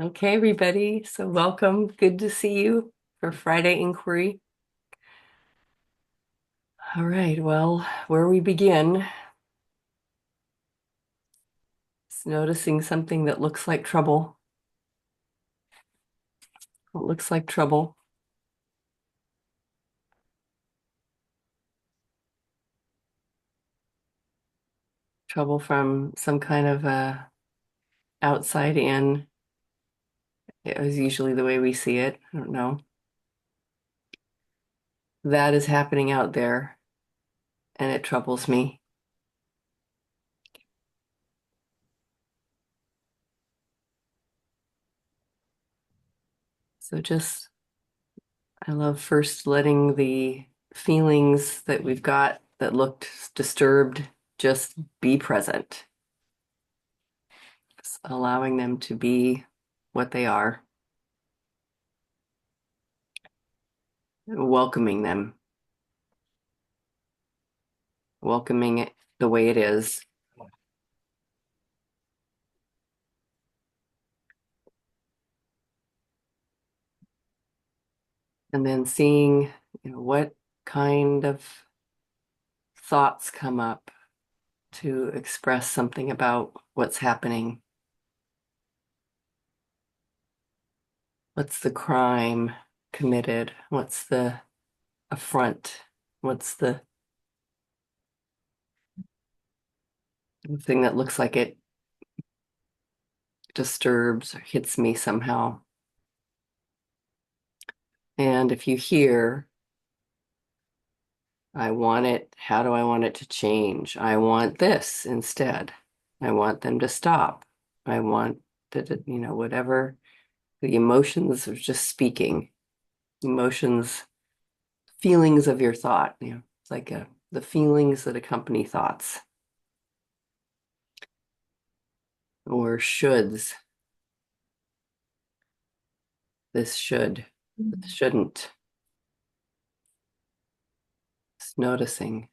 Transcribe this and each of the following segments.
Okay, everybody. So welcome. Good to see you for Friday Inquiry. All right. Well, where we begin is noticing something that looks like trouble. It looks like trouble. Trouble from some kind of outside in. It was usually the way we see it. I don't know. That is happening out there, and it troubles me. So I love first letting the feelings that we've got that looked disturbed just be present. Just allowing them to be what they are, welcoming them, welcoming it the way it is. And then seeing, what kind of thoughts come up to express something about what's happening. What's the crime committed? What's the affront? What's the thing that looks like it disturbs or hits me somehow? And if you hear, I want it, how do I want it to change? I want this instead. I want them to stop. I want whatever the emotions are just speaking. Emotions, feelings of your thought. It's like the feelings that accompany thoughts or shoulds. This should, this shouldn't. Just noticing.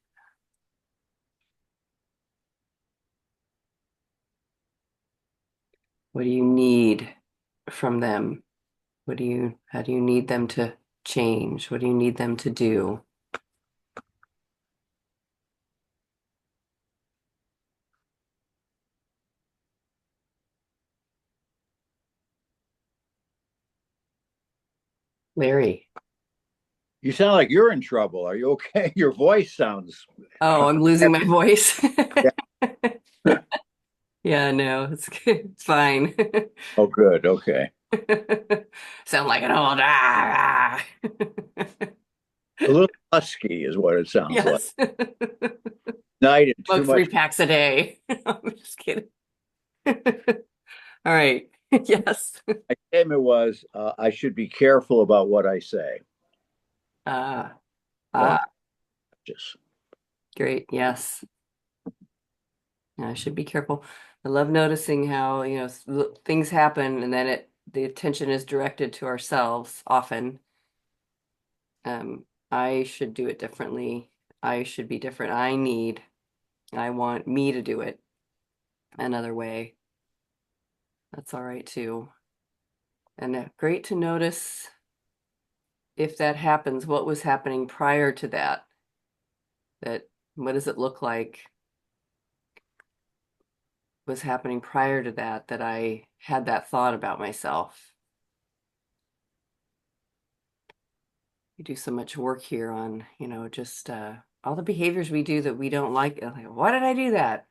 What do you need from them? How do you need them to change? What do you need them to do? Larry. You sound like you're in trouble. Are you okay? Your voice sounds Oh, I'm losing my voice. yeah. Yeah, no, it's fine. Oh, good. Okay. Sound like an old A little husky is what it sounds like. Yes. Night and too Smoke three much. packs a day. I'm just kidding. All right. Yes. My statement was I should be careful about what I say. Uh, Well, uh, just great. Yes. Yeah, I should be careful. I love noticing how, things happen and then the attention is directed to ourselves often. I should do it differently. I should be different. I want me to do it another way. That's all right too. And great to notice if that happens, what was happening prior to that? What does it look like was happening prior to that I had that thought about myself? We do so much work here on, just all the behaviors we do that we don't like. Like, why did I do that?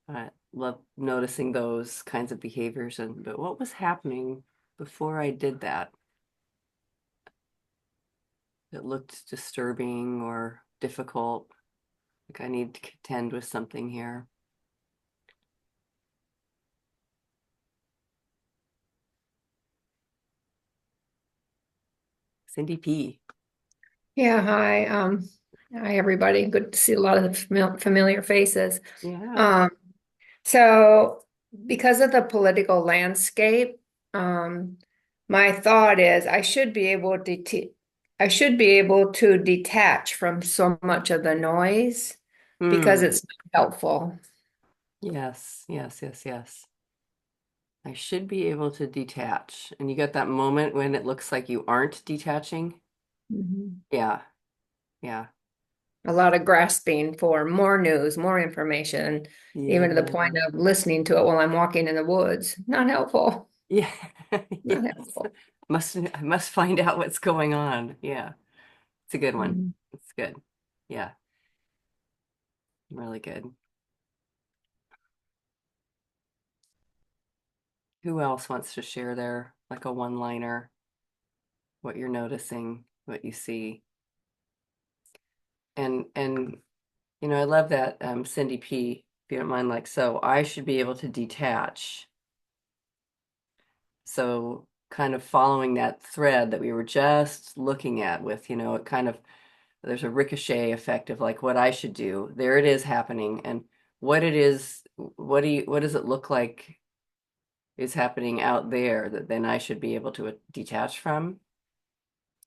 I love noticing those kinds of behaviors but what was happening before I did that? It looked disturbing or difficult. Like I need to contend with something here. Cindy P. Yeah, hi. Hi everybody. Good to see a lot of the familiar faces. Yeah. Um, so because of the political landscape, um, my thought is I should be able to detach from so much of the noise because Hmm. it's not helpful. Yes, yes, yes, yes. I should be able to detach. And you got that moment when it looks like you aren't detaching? Mhm. Yeah, yeah, A lot of grasping for more news, more information, even to the yeah, point of listening to it while I'm walking in the woods. Not helpful. yeah, Not yes. helpful. I must find out what's going on. Yeah, it's a good one. Mhm. It's good. Yeah, really good. Who else wants to share their like a one-liner, what you're noticing, what you see? And I love that Cindy P, if you don't mind, like, so I should be able to detach. So kind of following that thread that we were just looking at with, it kind of there's a ricochet effect of like what I should do. There it is happening. And what it is, what does it look like is happening out there that then I should be able to detach from?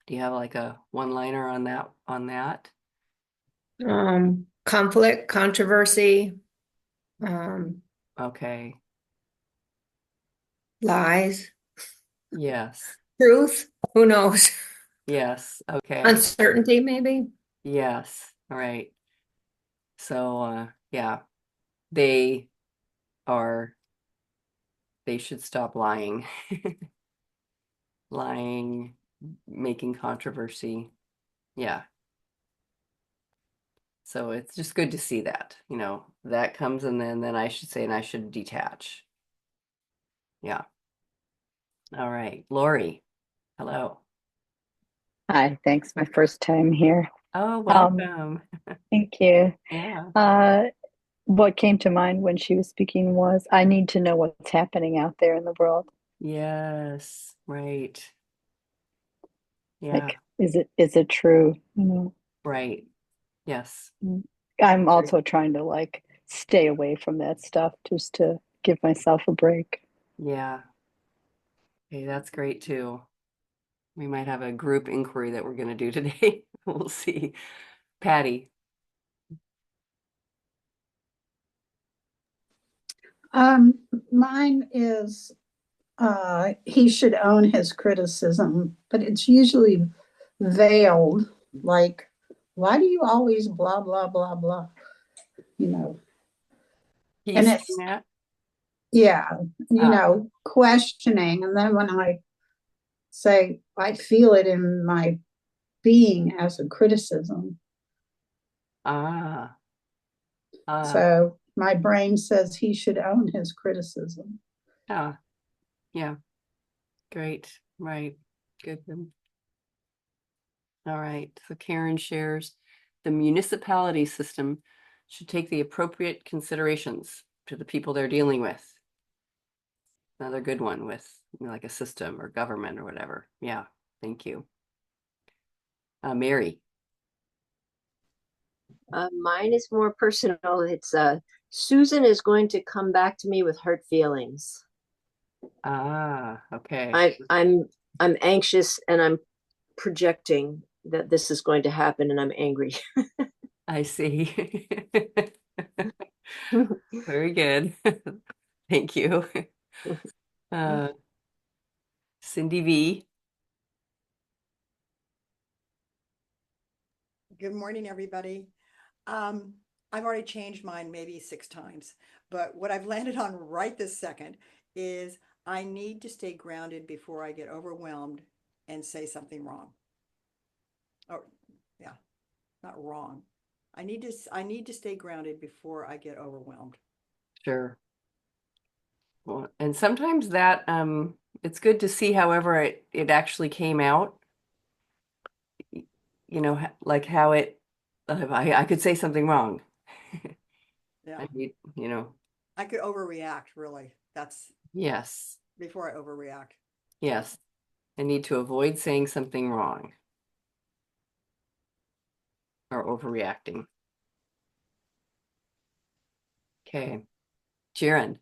Do you have like a one-liner on that? Conflict, controversy, um, Okay. lies, Yes. truth, who knows? Yes. Okay. Uncertainty, maybe. Yes. All right. So yeah, they are they should stop lying. Lying, making controversy. Yeah. So it's just good to see that, that comes and then I should say, and I should detach. Yeah. All right. Lori, hello. Hi, thanks. My first time here. Oh, Um, welcome. thank you. Yeah. Uh, what came to mind when she was speaking was I need to know what's happening out there in the world. Yes. Right. Yeah. Like, is it true? Right. Yes. Mm. I'm also trying to like stay away from that stuff just to give myself a break. Yeah. Okay, that's great too. We might have a group inquiry that we're going to do today. We'll see. Patty. Um, Mine is he should own his criticism, but it's usually veiled, like, why do you always blah, blah, blah, blah, you know? He's And saying it's, that? yeah, Ah, questioning. And then when I say, I feel it in my being as a criticism. ah, ah, So my brain says he should own his criticism. ah. Yeah, great. Right. Good. All right. So Karen shares the municipality system should take the appropriate considerations to the people they're dealing with. Another good one with like a system or government or whatever. Yeah. Thank you. Mary. Mine is more personal. It's Susan is going to come back to me with hurt feelings. Ah, okay. I'm anxious and I'm projecting that this is going to happen and I'm angry. I see. Very good. Thank you. Uh, Cindy V. Good morning, everybody. Um, I've already changed mine maybe 6 times, but what I've landed on right this second is I need to stay grounded before I get overwhelmed and say something wrong. Oh, yeah, not wrong. I need to stay grounded before I get overwhelmed. Sure. Well, and sometimes that it's good to see however it actually came out, like how it I could say something wrong. Yeah, I need, I could overreact, really. That's yes, before I overreact. yes. I need to avoid saying something wrong or overreacting. Okay. Jiren.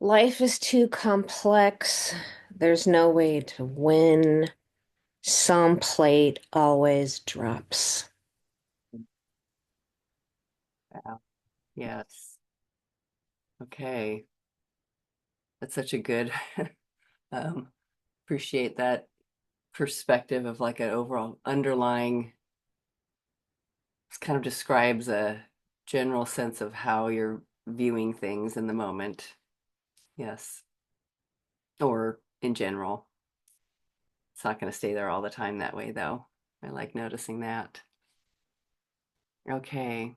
Life is too complex. There's no way to win. Some plate always drops. Wow. Yes. Okay. That's such a good, appreciate that perspective of like an overall underlying, this kind of describes a general sense of how you're viewing things in the moment. Yes. Or in general. It's not going to stay there all the time that way, though. I like noticing that. Okay.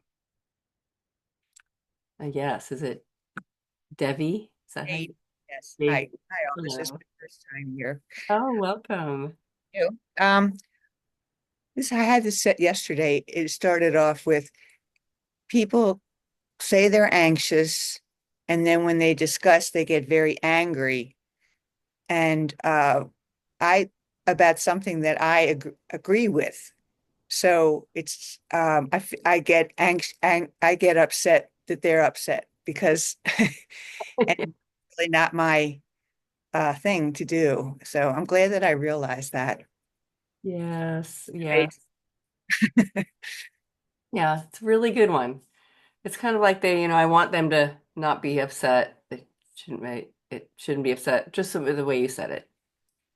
Yes. Is it Devi? Is that how Hey, you yes. say? Hi. Hi, all. This is Hello. my first time here. Oh, welcome. You. This I had this set yesterday. It started off with people say they're anxious, and then when they discuss, they get very angry. And I about something that I agree with. So it's I get I get upset that they're upset because and it's really not my thing to do. So I'm glad that I realized that. Yes, Right. yes. Yeah, it's a really good one. It's kind of like I want them to not be upset. It shouldn't be upset, just the way you said it.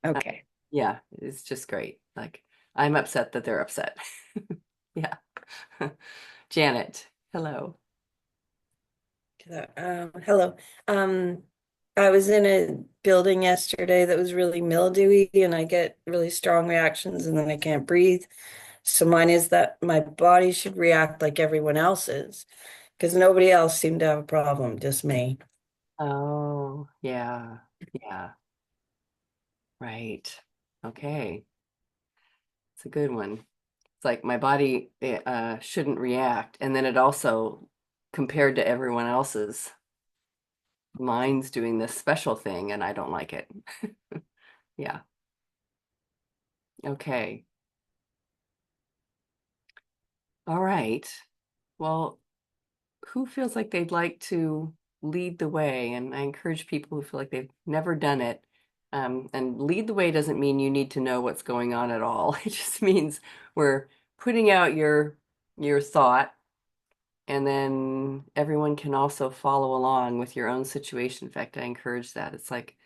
Uh, Okay. yeah, it's just great. Like I'm upset that they're upset. Yeah. Janet, hello. Hello. Um, I was in a building yesterday that was really mildewy, and I get really strong reactions, and then I can't breathe. So mine is that my body should react like everyone else's, because nobody else seemed to have a problem, just me. Oh, yeah. Yeah, right. Okay. It's a good one. It's like my body shouldn't react, and then it also compared to everyone else's, mine's doing this special thing and I don't like it. Yeah. Okay. All right. Well, who feels like they'd like to lead the way? And I encourage people who feel like they've never done it. And lead the way doesn't mean you need to know what's going on at all. It just means we're putting out your thought, and then everyone can also follow along with your own situation. In fact, I encourage that. It's like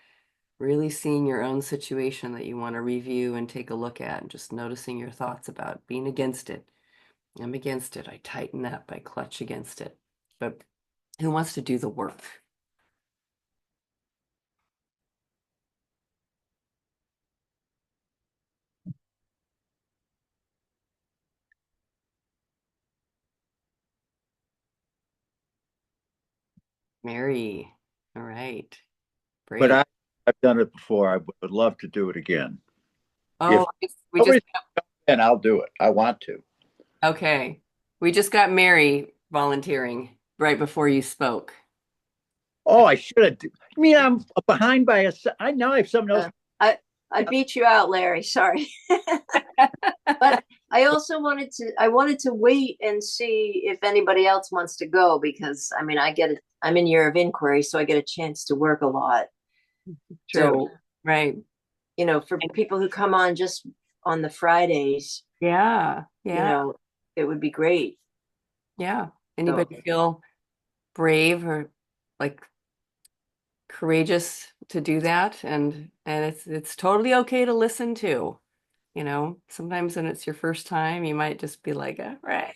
really seeing your own situation that you want to review and take a look at, and just noticing your thoughts about being against it. I'm against it. I tighten up, I clutch against it. But who wants to do the work? Mary. All right. But Great. I've done it before. I would love to do it again. If Oh, we just nobody's in, I'll do it. I want to. okay. We just got Mary volunteering right before you spoke. Oh, I should have. I mean, I'm behind by I know I have something else. Uh, I beat you out, Larry. Sorry. But I wanted to wait and see if anybody else wants to go, because I mean, I'm in year of inquiry, so I get a chance to work a lot. True. So, Right. for people who come on just on the Fridays, Yeah. you Yeah. know, it would be great. Yeah. So, Anybody feel brave or like courageous to do that? And it's totally okay to listen to. Sometimes when it's your first time, you might just be like, all right,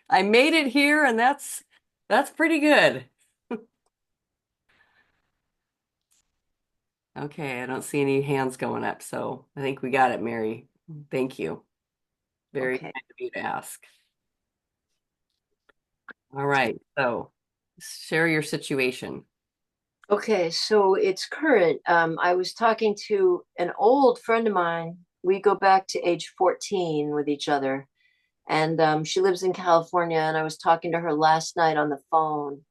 I made it here, and that's pretty good. Okay, I don't see any hands going up, so I think we got it, Mary. Thank you. Very okay. kind of you to ask. All right, so share your situation. Okay, so it's current. I was talking to an old friend of mine. We go back to age 14 with each other, and she lives in California. And I was talking to her last night on the phone,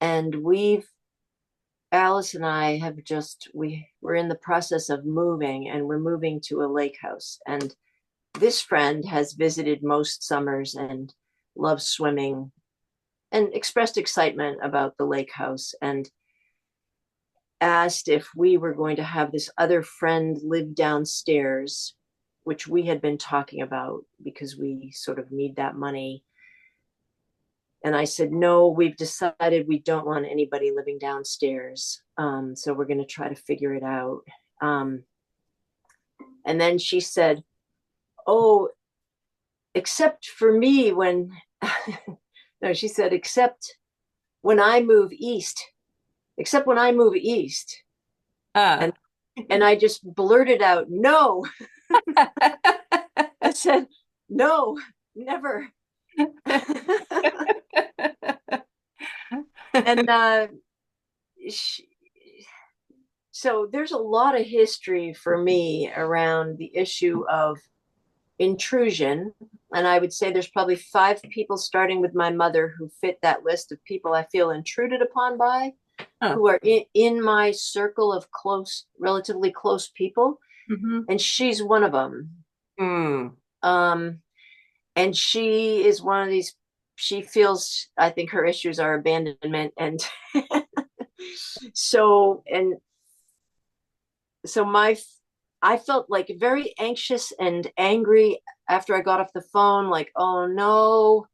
and Alice and I have we're in the process of moving, and we're moving to a lake house. And this friend has visited most summers and loves swimming and expressed excitement about the lake house, and asked if we were going to have this other friend live downstairs, which we had been talking about because we sort of need that money. And I said, no, we've decided we don't want anybody living downstairs. So we're going to try to figure it out. And then she said, oh, except for me when, no, she said, except when I move east, except when I move east. And I just blurted out, no. I said, no, never. And so there's a lot of history for me around the issue of intrusion. And I would say there's probably 5 people, starting with my mother, who fit that list of people I feel intruded upon by, who are in my circle of close, relatively close people. And she's one of them. And she is one of these, she feels, I think her issues are abandonment. And so I felt like very anxious and angry after I got off the phone, like, oh no,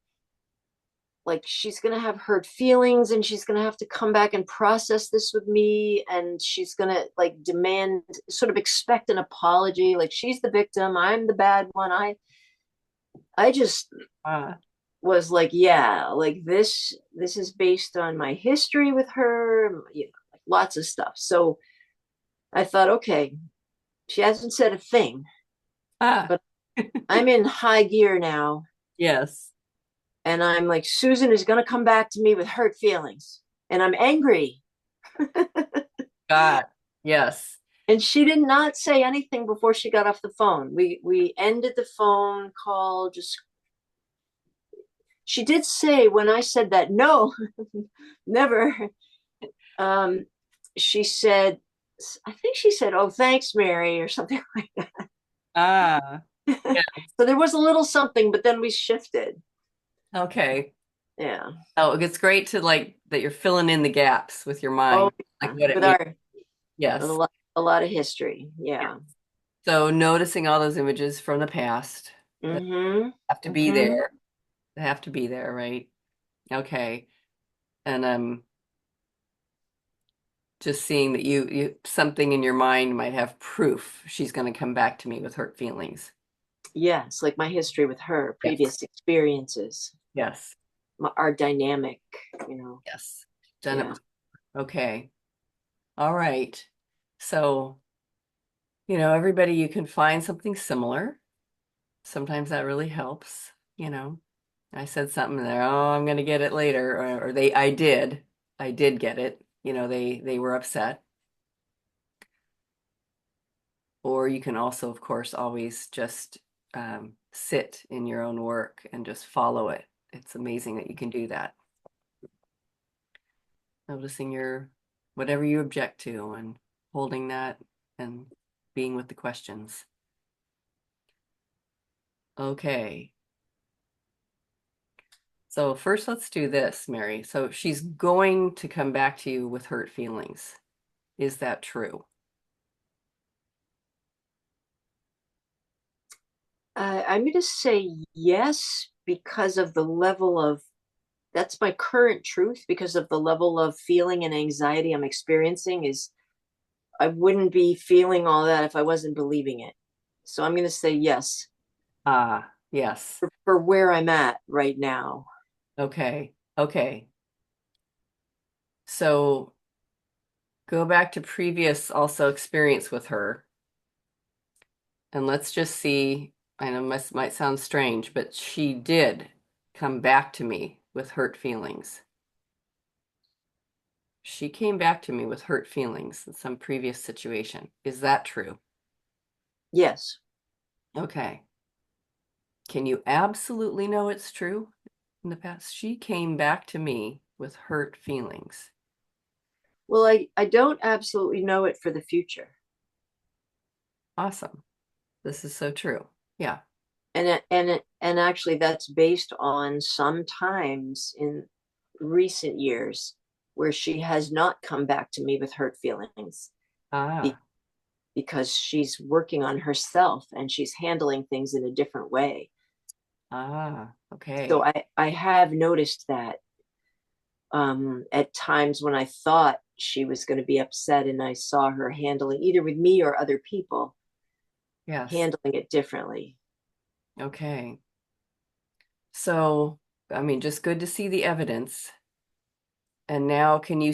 like she's going to have hurt feelings and she's going to have to come back and process this with me. And she's going to like demand, sort of expect an apology. Like she's the victim. I'm the bad one. I just was like, yeah, like this is based on my history with her, you know, like lots of stuff. So I thought, okay, she hasn't said a thing, but I'm in high gear now. Yes. And I'm like, Susan is going to come back to me with hurt feelings. And I'm angry. God, yes. And she did not say anything before she got off the phone. We ended the phone call. Just, she did say when I said that, no, never. She said, I think she said, oh, thanks, Mary, or something like that. Yeah. So there was a little something, but then we shifted. Okay. Yeah. Oh, it's great to like that you're filling in the gaps with your mind. Oh, like what it with means. Yes. A lot of history. Yeah. So noticing all those images from the past that have to be there. They have to be there, right? Okay. And just seeing that you something in your mind might have proof she's going to come back to me with hurt feelings. Yes, like my history with her, previous experiences. Yes. Our dynamic, you know. Yes. Done it. Okay. All right. So, you know, everybody, you can find something similar. Sometimes that really helps, you know. I said something there, oh, I'm going to get it later, or I did get it. You know, they were upset. Or you can also, of course, always just sit in your own work and just follow it. It's amazing that you can do that. Noticing whatever you object to and holding that and being with the questions. Okay. So first, let's do this, Mary. So she's going to come back to you with hurt feelings. Is that true? I'm going to say yes, because of the level of, that's my current truth, because of the level of feeling and anxiety I'm experiencing. Is I wouldn't be feeling all that if I wasn't believing it. So I'm going to say yes. Yes. For where I'm at right now. Okay. Okay. So go back to previous also experience with her. And let's just see, I know this might sound strange, but she did come back to me with hurt feelings. She came back to me with hurt feelings in some previous situation. Is that true? Yes. Okay. Can you absolutely know it's true in the past? She came back to me with hurt feelings. Well, I don't absolutely know it for the future. Awesome. This is so true. Yeah. And actually that's based on sometimes in recent years where she has not come back to me with hurt feelings. Because she's working on herself and she's handling things in a different way. Okay. So I have noticed that at times when I thought she was going to be upset, and I saw her handling either with me or other people, Yes. handling it differently. Okay. So, I mean, just good to see the evidence. And now can you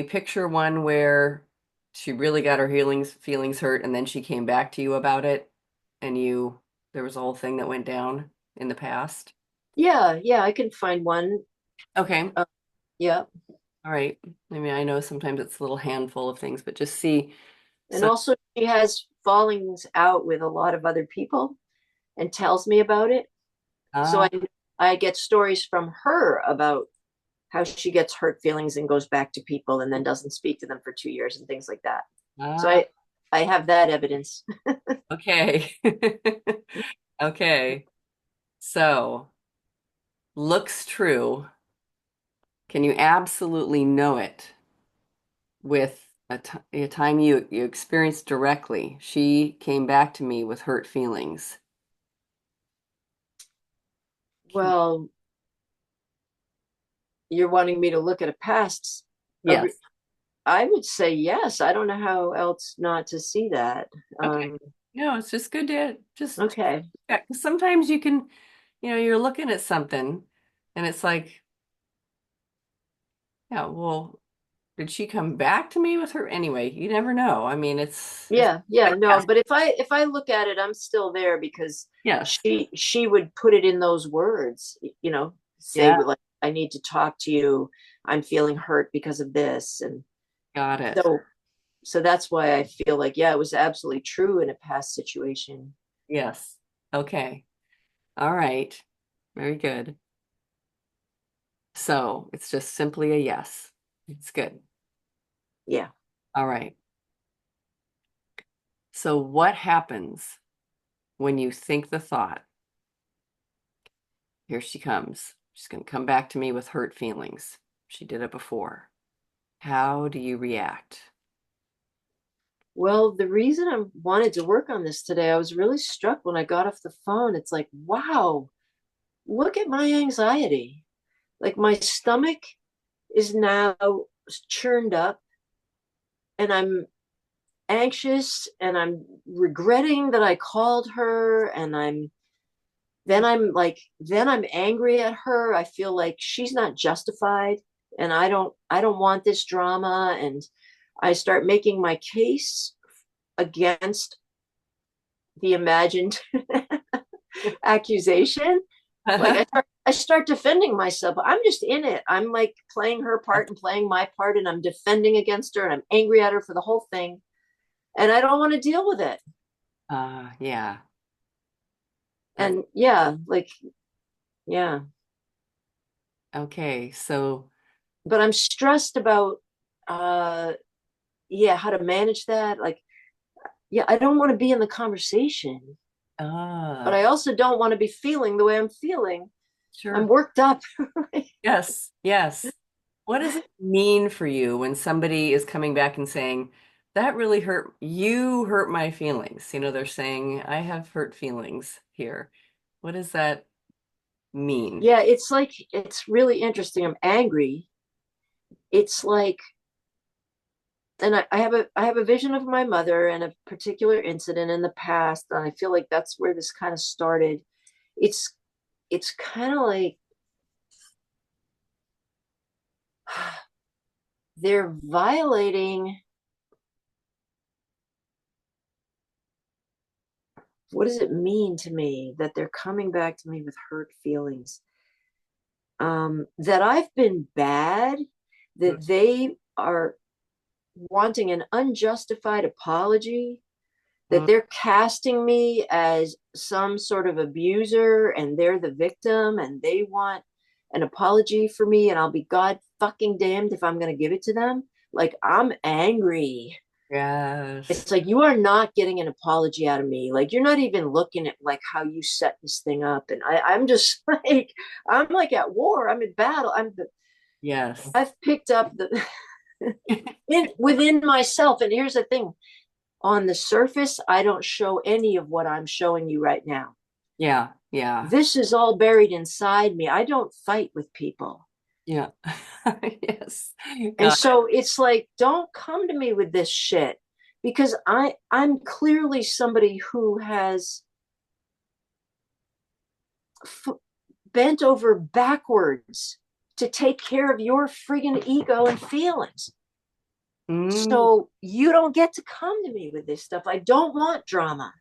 picture one where she really got her feelings hurt and then she came back to you about it and there was a whole thing that went down in the past? Yeah, I can find one. Okay. Yeah. All right. I mean, I know sometimes it's a little handful of things, but just see. And So, also she has fallings out with a lot of other people and tells me about it. So I get stories from her about how she gets hurt feelings and goes back to people and then doesn't speak to them for 2 years and things like that. So I have that evidence. okay. Okay. So, looks true. Can you absolutely know it with a time you experienced directly? She came back to me with hurt feelings. Well, you're wanting me to look at a past. Yes. I would say yes. I don't know how else not to see that. Okay. No, it's just good to just Okay. yeah, 'cause sometimes you can, you're looking at something and it's like, yeah, well, did she come back to me with her anyway? You never know. I mean, it's Yeah, like, no, yes, but if I look at it, I'm still there because yes, she would put it in those words, say yeah, like, I need to talk to you. I'm feeling hurt because of this. And got it. so that's why I feel like, yeah, it was absolutely true in a past situation. Yes. Okay. All right. Very good. So it's just simply a yes. It's good. Yeah. All right. So what happens when you think the thought, here she comes. She's going to come back to me with hurt feelings. She did it before. How do you react? Well, the reason I wanted to work on this today, I was really struck when I got off the phone. It's like, wow, look at my anxiety. Like my stomach is now churned up and I'm anxious and I'm regretting that I called her, and then I'm angry at her. I feel like she's not justified and I don't want this drama, and I start making my case against the imagined accusation. Like I start defending myself. I'm just in it. I'm like playing her part and playing my part, and I'm defending against her, and I'm angry at her for the whole thing. And I don't want to deal with it. Yeah. And yeah, like, yeah. Okay. So, But I'm stressed about, how to manage that. Like, yeah, I don't want to be in the conversation, but I also don't want to be feeling the way I'm feeling. sure. I'm worked up. Yes. Yes. What does it mean for you when somebody is coming back and saying, that really hurt, you hurt my feelings? They're saying, I have hurt feelings here. What does that mean? Yeah, it's like, it's really interesting. I'm angry. It's like, and I have a vision of my mother and a particular incident in the past, and I feel like that's where this kind of started. It's kind of like they're violating, what does it mean to me that they're coming back to me with hurt feelings? That I've been bad, that they are wanting an unjustified apology, that they're casting me as some sort of abuser and they're the victim and they want an apology for me, and I'll be God fucking damned if I'm going to give it to them. Like, I'm angry. Yes. It's like, you are not getting an apology out of me. Like, you're not even looking at like how you set this thing up. And I'm just like, I'm like at war. I'm in battle. Yes. I've picked up the within myself. And here's the thing. On the surface, I don't show any of what I'm showing you right now. Yeah. Yeah. This is all buried inside me. I don't fight with people. Yeah. Yes. And God. so it's like, don't come to me with this shit, because I'm clearly somebody who has bent over backwards to take care of your friggin' ego and feelings. Mm, So you don't get to come to me with this stuff. I don't want drama.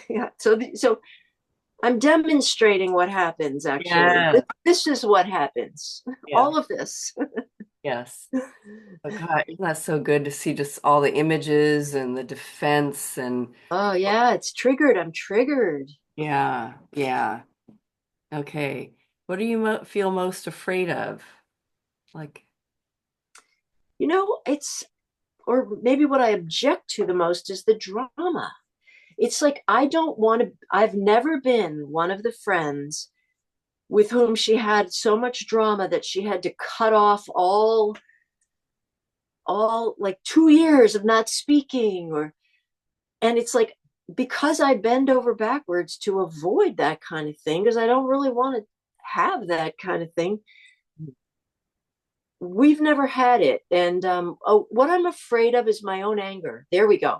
Yeah. So I'm demonstrating what happens, actually. yeah. This is what happens. Yeah. All of this. Yes. Oh God, isn't that so good to see just all the images and the defense and Oh, yeah, it's triggered. I'm triggered. yeah, yeah. Okay. What do you feel most afraid of? Like, It's, or maybe what I object to the most is the drama. It's like, I don't want to, I've never been one of the friends with whom she had so much drama that she had to cut off all like 2 years of not speaking, and it's like, because I bend over backwards to avoid that kind of thing, because I don't really want to have that kind of thing. We've never had it. And what I'm afraid of is my own anger. There we go.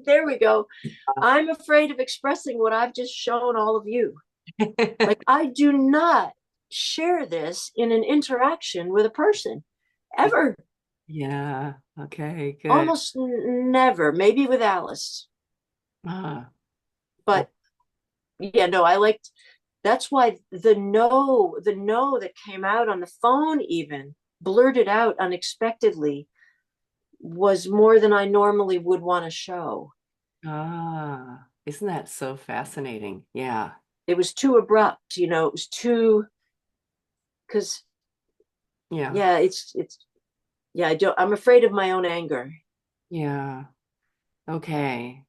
There we go. I'm afraid of expressing what I've just shown all of you. Like, I do not share this in an interaction with a person ever. yeah, okay, good. Almost never. Maybe with Alice. Ah, But yeah, no, I liked, that's why the no that came out on the phone, even blurted out unexpectedly, was more than I normally would want to show. isn't that so fascinating? Yeah, It was too abrupt, it was too, because yeah, yeah, it's yeah, I'm afraid of my own anger. yeah. Okay.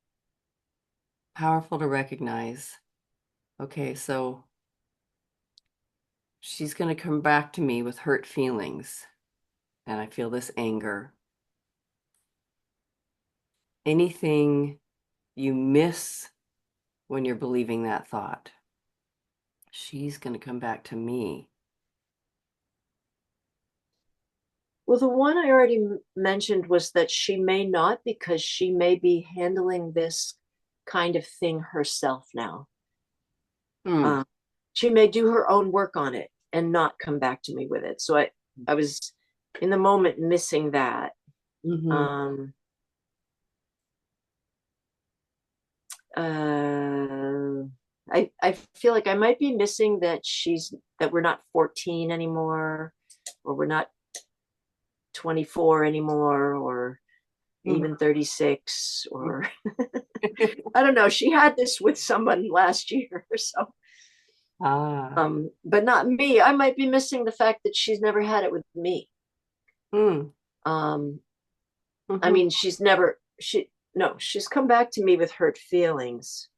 Powerful to recognize. Okay, so she's going to come back to me with hurt feelings, and I feel this anger. Anything you miss when you're believing that thought, she's going to come back to me. Well, the one I already mentioned was that she may not, because she may be handling this kind of thing herself now. Hmm. She may do her own work on it and not come back to me with it. So I was in the moment missing that. Mm-hmm. Um, uh, I feel like I might be missing that we're not 14 anymore, or we're not 24 anymore, or even 36, or I don't know. She had this with someone last year, so Ah. but not me. I might be missing the fact that she's never had it with me. Mm. Um, I Mm-hmm. mean, she's come back to me with hurt feelings.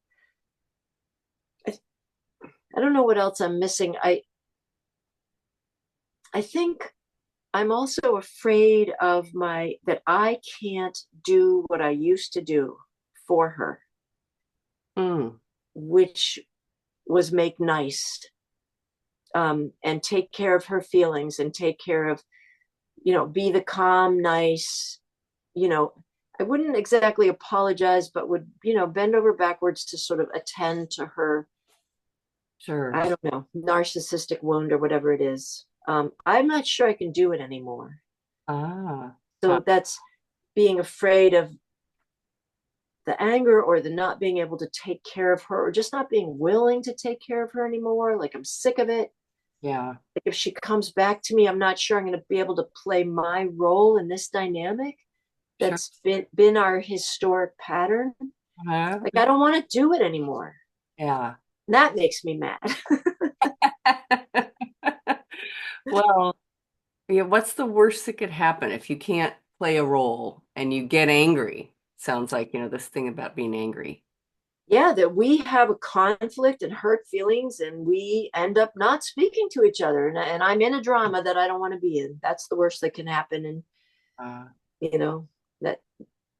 I don't know what else I'm missing. I think I'm also afraid of that I can't do what I used to do for her, Mm. which was make nice, and take care of her feelings, and take care of, be the calm, nice, you know, I wouldn't exactly apologize, but would, bend over backwards to sort of attend to her, Sure. I don't know, narcissistic wound or whatever it is. I'm not sure I can do it anymore. Ah. So that's being afraid of the anger, or the not being able to take care of her, or just not being willing to take care of her anymore. Like, I'm sick of it. Yeah. Like, if she comes back to me, I'm not sure I'm going to be able to play my role in this dynamic Sure. that's been our historic pattern. Uh-huh. Like, I don't want to do it anymore. Yeah. That makes me mad. Well, yeah, what's the worst that could happen if you can't play a role and you get angry? Sounds like, this thing about being angry. Yeah, that we have a conflict and hurt feelings, and we end up not speaking to each other. And I'm in a drama that I don't want to be in. That's the worst that can happen. And, Uh, you know, that,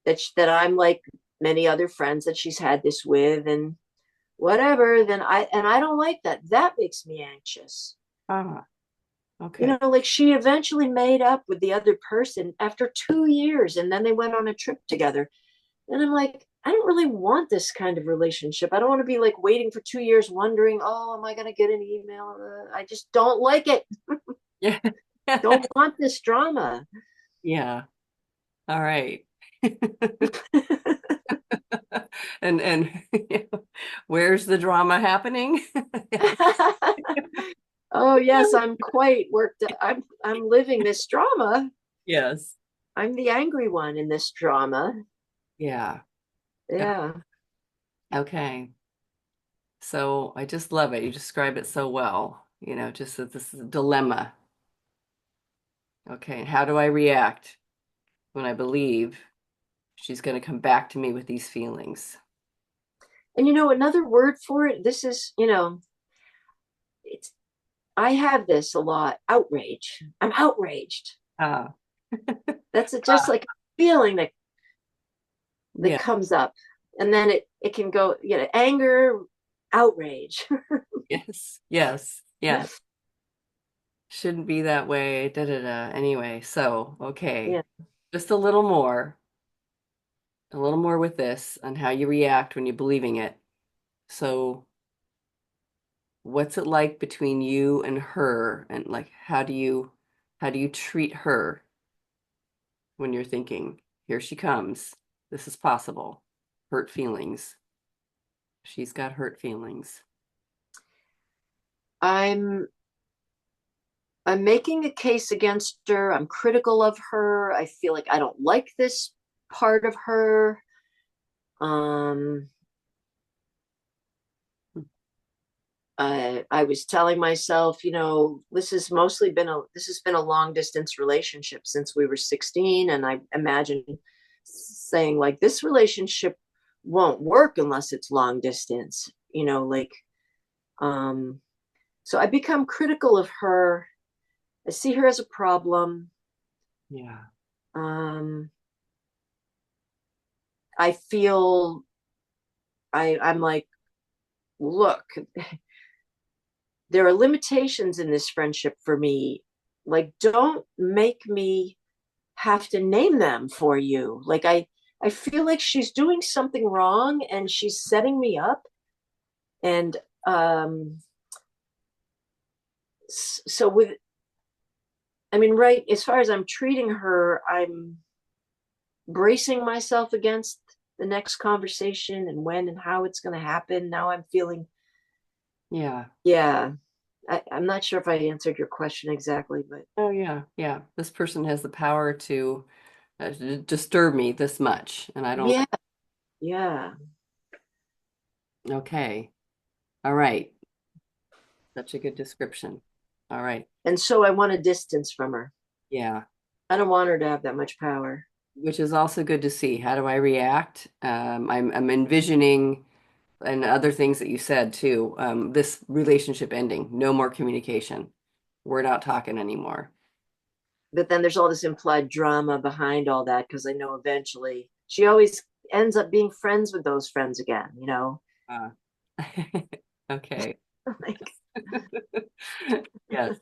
that I'm like many other friends that she's had this with, and whatever, then I don't like that. That makes me anxious. ah. Okay. Like she eventually made up with the other person after 2 years, and then they went on a trip together. And I'm like, I don't really want this kind of relationship. I don't want to be like waiting for 2 years wondering, oh, am I going to get an email? I just don't like it. Yeah. Don't want this drama. Yeah. All right. And where's the drama happening? Oh yes, I'm quite worked up. I'm living this drama. Yes. I'm the angry one in this drama. Yeah. Yeah. Okay. So I just love it. You describe it so well. Just that this is a dilemma. Okay. How do I react when I believe she's going to come back to me with these feelings? And another word for it, this is, it's I have this a lot. Outrage. I'm outraged. Ah, That's just like a feeling that yeah. comes up. And then it can go, anger, outrage. Yes. Yes. Yes. Shouldn't be that way. Da da da. Anyway, so okay. Yeah. Just a little more with this on how you react when you're believing it. So what's it like between you and her? And like how do you treat her when you're thinking, here she comes. This is possible. Hurt feelings. She's got hurt feelings. I'm I'm making a case against her. I'm critical of her. I feel like I don't like this part of her. Um, I was telling myself, this has been a long distance relationship since we were 16, and I imagine saying like this relationship won't work unless it's long distance. Um, so I become critical of her. I see her as a problem. Yeah. Um, I feel I'm like, look, there are limitations in this friendship for me. Like, don't make me have to name them for you. Like I feel like she's doing something wrong and she's setting me up. And so right, as far as I'm treating her, I'm bracing myself against the next conversation and when and how it's going to happen. Now I'm feeling, Yeah. yeah, I'm not sure if I answered your question exactly, but Oh, yeah. Yeah. This person has the power to disturb me this much, and I don't. yeah, yeah. Okay. All right. Such a good description. All right. And so I want a distance from her. Yeah. I don't want her to have that much power. Which is also good to see. How do I react? I'm envisioning, and other things that you said too, this relationship ending, no more communication. We're not talking anymore. But then there's all this implied drama behind all that because I know eventually she always ends up being friends with those friends again. Uh, okay. Like, Yes.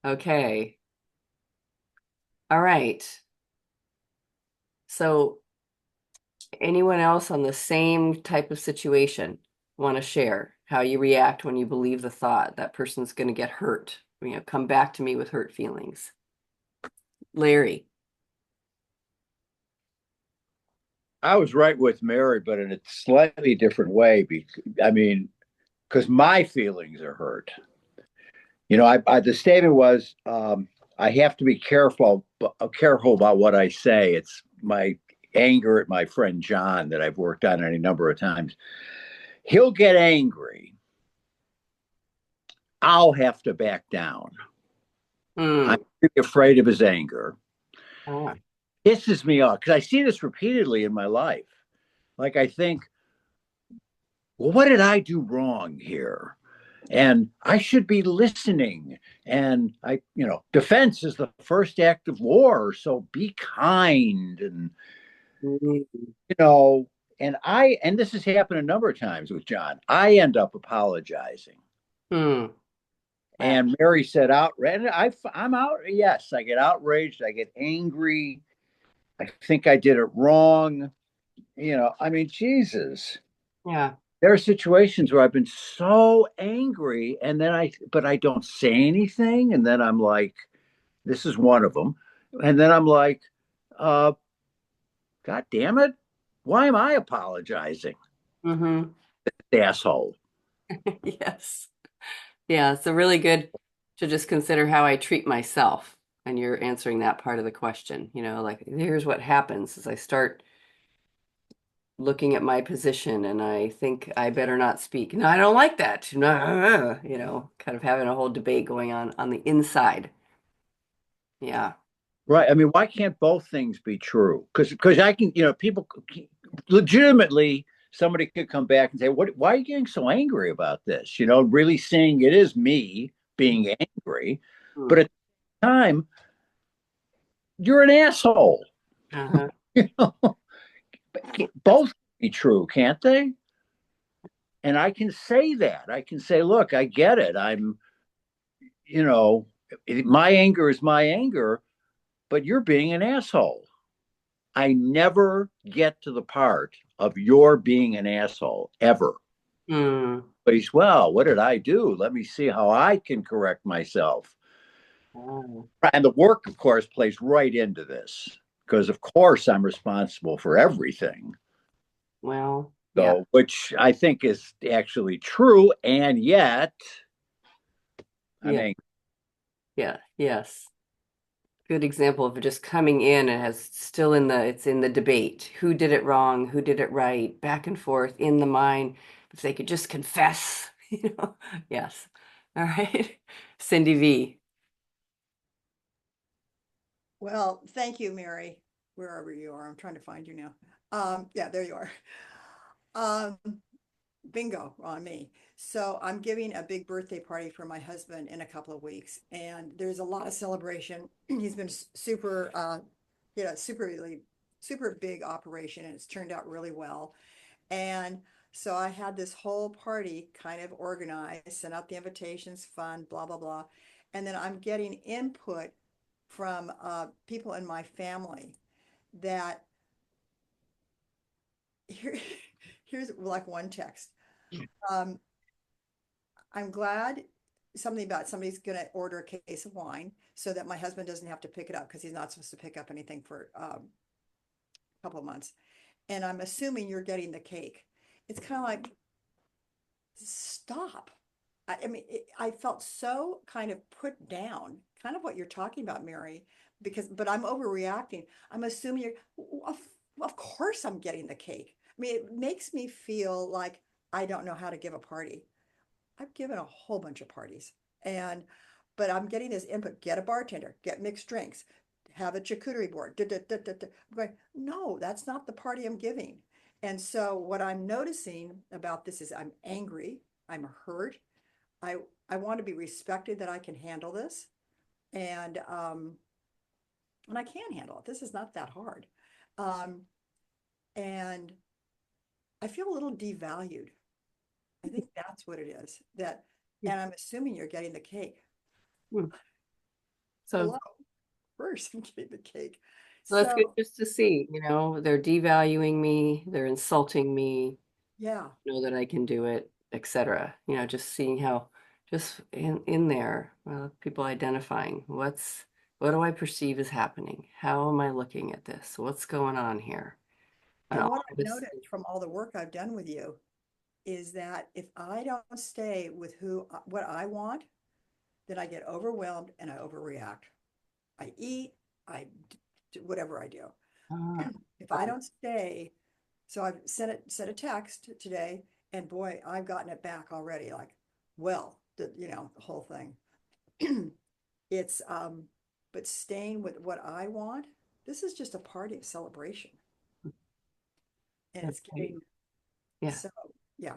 Okay. All right. So anyone else on the same type of situation want to share how you react when you believe the thought that person's going to get hurt? Come back to me with hurt feelings. Larry. I was right with Mary, but in a slightly different way. Because my feelings are hurt. The statement was, I have to be careful about what I say. It's my anger at my friend John that I've worked on any number of times. He'll get angry. I'll have to back down. I'm really afraid of his anger. Ah. Pisses me off because I see this repeatedly in my life. Like I think, well, what did I do wrong here? And I should be listening. And defense is the first act of war. So be kind. And, you know, and this has happened a number of times with John. I end up apologizing. Hmm. And Mary said outraged. I'm out. Yes, I get outraged. I get angry. I think I did it wrong. I mean, Jesus. Yeah. There are situations where I've been so angry, and then but I don't say anything, and then I'm like, this is one of them, and then I'm like, uh, God damn it, why am I apologizing, Mm-hmm. asshole? Yes. Yeah, it's a really good to just consider how I treat myself. And you're answering that part of the question. Like here's what happens is I start looking at my position and I think I better not speak. No, I don't like that. No, kind of having a whole debate going on the inside. Yeah. Right. I mean, why can't both things be true? Because I can, people legitimately, somebody could come back and say, why are you getting so angry about this? Really seeing it is me being angry. Hmm. But at the time, you're an asshole. Uh-huh. You know? Both can be true, can't they? And I can say that. I can say, look, I get it. You know, my anger is my anger, but you're being an asshole. I never get to the part of your being an asshole ever. Hmm. But he's, well, what did I do? Let me see how I can correct myself. Oh, And the work, of course, plays right into this because, of course, I'm responsible for everything. well, yeah. So, which I think is actually true. And yet, I Yeah. mean, Yeah. Yes. Good example of just coming in and has still it's in the debate. Who did it wrong? Who did it right? Back and forth in the mind. If they could just confess, Yes. All right. Cindy V. Well, thank you, Mary, wherever you are. I'm trying to find you now. Yeah, there you are. Um, bingo on me. So I'm giving a big birthday party for my husband in a couple of weeks, and there's a lot of celebration. He's been super, super really, super big operation, and it's turned out really well. And so I had this whole party kind of organized, sent out the invitations, fun, blah, blah, blah. And then I'm getting input from people in my family that here, here's like one text. Um, I'm glad something about somebody's going to order a case of wine so that my husband doesn't have to pick it up because he's not supposed to pick up anything for a couple of months. And I'm assuming you're getting the cake. It's kind of like, stop. I mean, I felt so kind of put down, kind of what you're talking about, Mary, but I'm overreacting. I'm assuming of, of course I'm getting the cake. I mean, it makes me feel like I don't know how to give a party. I've given a whole bunch of parties and, but I'm getting this input, get a bartender, get mixed drinks, have a charcuterie board. Da, da, da, da, da. I'm going, no, that's not the party I'm giving. And so what I'm noticing about this is I'm angry, I'm hurt. I, I want to be respected that I can handle this. And, um, and I can handle it. This is not that hard. Um, and I feel a little devalued. I think that's what it is. And I'm assuming you're getting the cake. Hmm. So Hello, first I'm getting the cake. So that's good So just to see, they're devaluing me, they're insulting me, yeah, know that I can do it, etc. Just seeing how just in there, people identifying what do I perceive is happening? How am I looking at this? What's going on here? And and all what of I've this, noticed from all the work I've done with you is that if I don't stay with what I want, then I get overwhelmed and I overreact. I eat, I do whatever I do. uh, If I don't stay, so I've sent a text today, and boy, I've gotten it back already. Like, well, the whole thing. It's but staying with what I want. This is just a party of celebration, and that's it's great. getting Yeah, so. Yeah,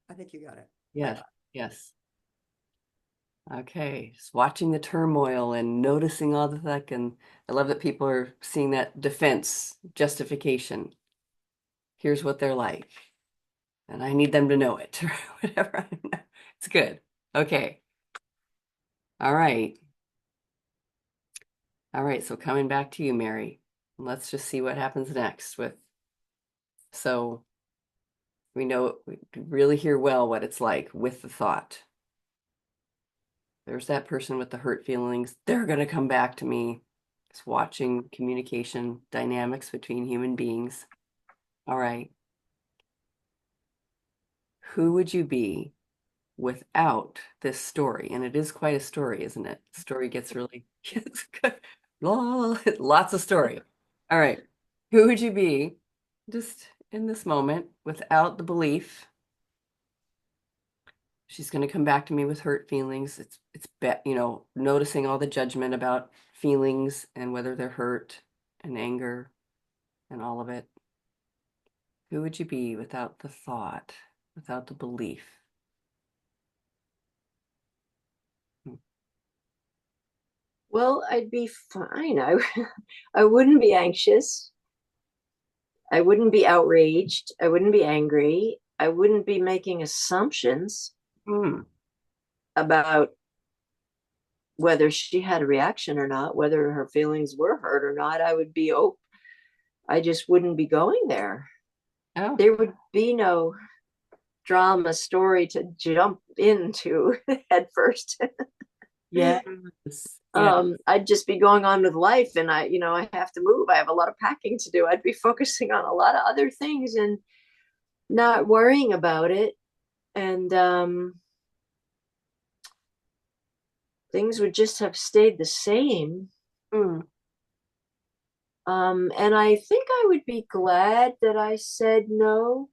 I think you got it. Bye yes, bye. yes. Okay, just watching the turmoil and noticing all the that, and I love that people are seeing that defense justification. Here's what they're like. And I need them to know it or whatever. I don't know. It's good. Okay. All right. All right, so coming back to you, Mary. Let's just see what happens next with, so we know, we really hear well what it's like with the thought. There's that person with the hurt feelings. They're going to come back to me. It's watching communication dynamics between human beings. All right. Who would you be without this story? And it is quite a story, isn't it? The story gets really, it's good. Lots of story. All right. Who would you be just in this moment without the belief she's going to come back to me with hurt feelings? Noticing all the judgment about feelings and whether they're hurt and anger and all of it. Who would you be without the thought, without the belief? Well, I'd be fine. I wouldn't be anxious. I wouldn't be outraged. I wouldn't be angry. I wouldn't be making assumptions about whether she had a reaction or not, whether her feelings were hurt or not. I would be, I just wouldn't be going there. Oh, There would be no drama story to jump into head first. yes. Yeah. I'd just be going on with life, and I have to move. I have a lot of packing to do. I'd be focusing on a lot of other things and not worrying about it. And things would just have stayed the same. And I think I would be glad that I said no,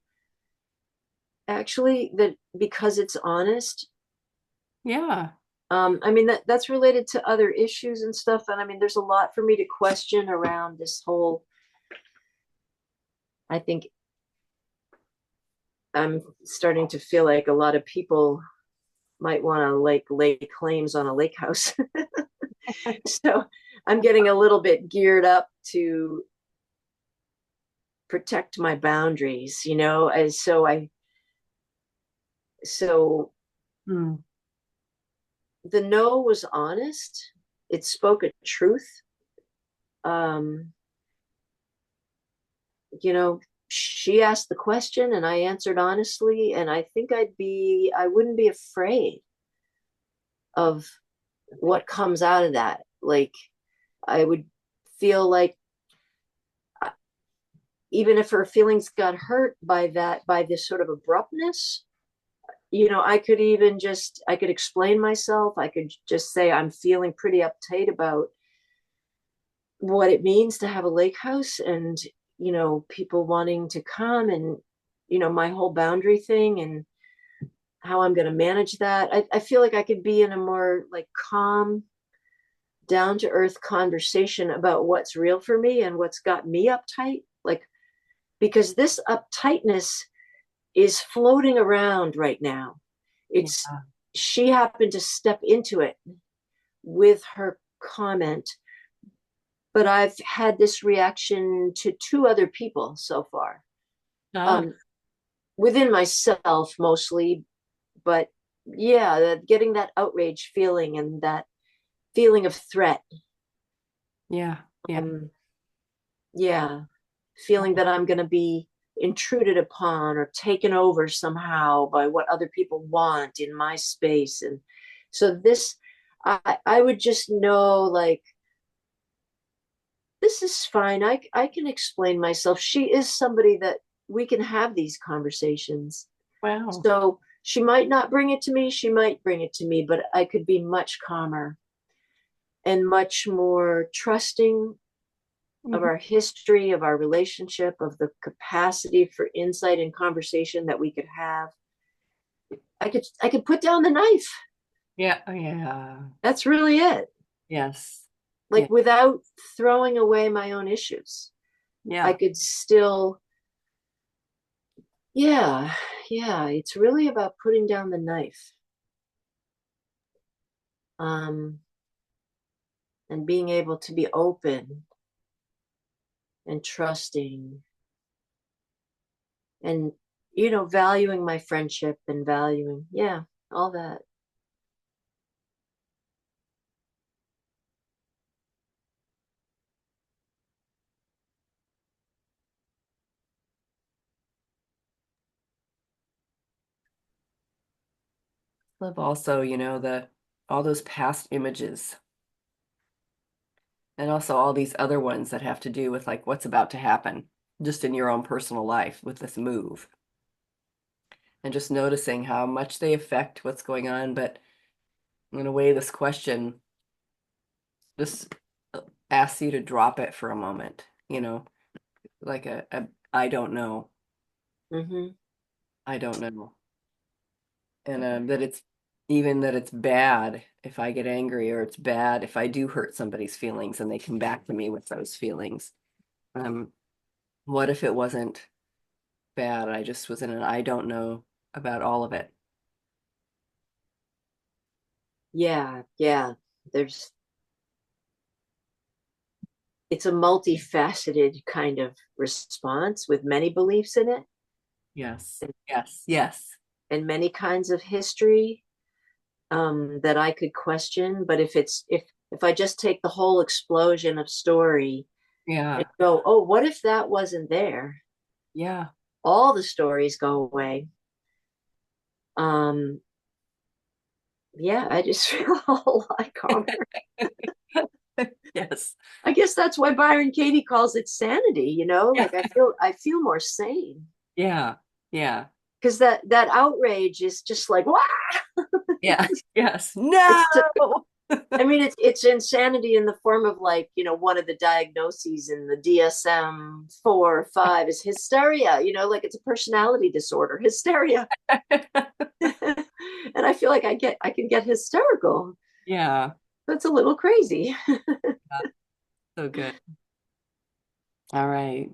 actually, that because it's honest. Yeah. I mean, that's related to other issues and stuff. And I mean, there's a lot for me to question around this whole, I think I'm starting to feel like a lot of people might want to like lay claims on a lake house. So I'm getting a little bit geared up to protect my boundaries, as so the no was honest. It spoke a truth. She asked the question and I answered honestly, and I think I wouldn't be afraid of what comes out of that. Like, I would feel like even if her feelings got hurt by this sort of abruptness, I could explain myself. I could just say I'm feeling pretty uptight about what it means to have a lake house, and people wanting to come, and my whole boundary thing and how I'm going to manage that. I feel like I could be in a more like calm, down to earth conversation about what's real for me and what's got me uptight. Like, because this uptightness is floating around right now. She happened to step into it with her comment, but I've had this reaction to two other people so far. Within myself mostly, but yeah, getting that outrage feeling and that feeling of threat. Yeah. Feeling that I'm going to be intruded upon or taken over somehow by what other people want in my space. And so I would just know, like, this is fine. I can explain myself. She is somebody that we can have these conversations. Wow. So she might not bring it to me. She might bring it to me, but I could be much calmer and much more trusting of our history, of our relationship, of the capacity for insight and conversation that we could have. I could put down the knife. Yeah. That's really it. Yes. Like, without throwing away my own issues. Yeah. I could still, it's really about putting down the knife. And being able to be open and trusting and, valuing my friendship and valuing, all that. Love also, all those past images and also all these other ones that have to do with like what's about to happen just in your own personal life with this move. And just noticing how much they affect what's going on. But in a way, this question just asks you to drop it for a moment, like a I don't know. Mm-hmm. I don't know. And that it's bad if I get angry, or it's bad if I do hurt somebody's feelings and they come back to me with those feelings. Um, what if it wasn't bad? I just was in an I don't know about all of it. Yeah, yeah. There's it's a multifaceted kind of response with many beliefs in it Yes, yes, yes. and many kinds of history that I could question. But if I just take the whole explosion of story and Yeah, go, oh, what if that wasn't there? yeah, All the stories go away. Um, yeah, I just feel a whole lot calmer. yes, I guess that's why Byron Katie calls it sanity, yeah, like I feel more sane. yeah, yeah, Because that outrage is just like, wow. yeah, yes. No. It's I mean, it's insanity in the form of like, one of the diagnoses in the DSM-4 or 5 is hysteria, like it's a personality disorder, hysteria. And I feel like I can get hysterical. Yeah, That's a little crazy. so good. All right.